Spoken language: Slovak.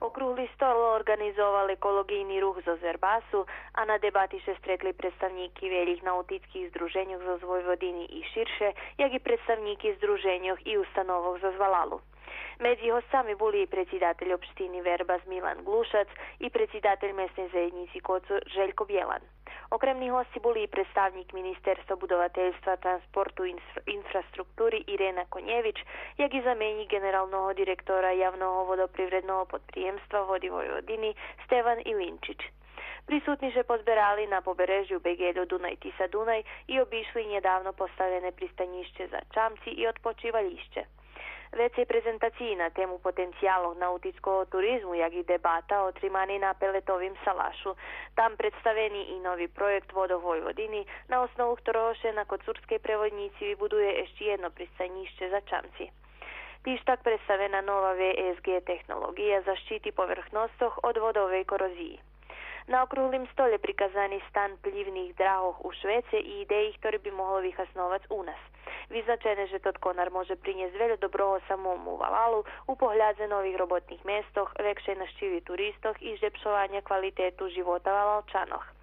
Okrugli stol organizoval ekologijni ruch zo Zverbasu, a na debati še stretli predstavniki velikih nautických združenjoh zo Vojvodiny i širše, jak i predstavniki združenjoh i ustanovoh zo Zvalalu. Među hostami boli i predsjedatelj opštini Verbas Milan Glušac i predsjedatelj mesne zajednici Kocur Željko Bjelan. Okremni hosti boli i predstavnik Ministerstva budovateljstva, transportu i infrastrukturi Irena Konjević, jak i zamenjik generalnog direktora javnog vodoprivrednog podprijemstva Vodi Vojvodini Stevan Ilinčić. Prisutni še pozberali na poberežju Begelju Dunaj-Tisa-Dunaj i obišli nedavno postavljene pristanišće za čamci i odpočivališće. Vecej prezentaciji na temu potencijalnog nautickog turizmu, jak i debata otrimani na Peletovim salašu. Tam predstaveni i novi projekt Vodo Vojvodini, na osnovu ktorého še na Kocurskej prevodnici vybuduje ešte jedno pristanišće za čamci. Tiž tak predstavena nova VSG tehnologija zaštiti povrchnostoh od vodovej koroziji. Na okruglim stole prikazani stan pljivnih drahoh u Švece i ideji, ktorý by mohol vyhasnovac u nas. Vyznačene, že tot konar može prinjesť veľa dobroho samom u Valalu, u pohľadze nových robotných mestoch, vekšej naštívi turistoch i žepšovanja kvalitetu života Valalčanoh.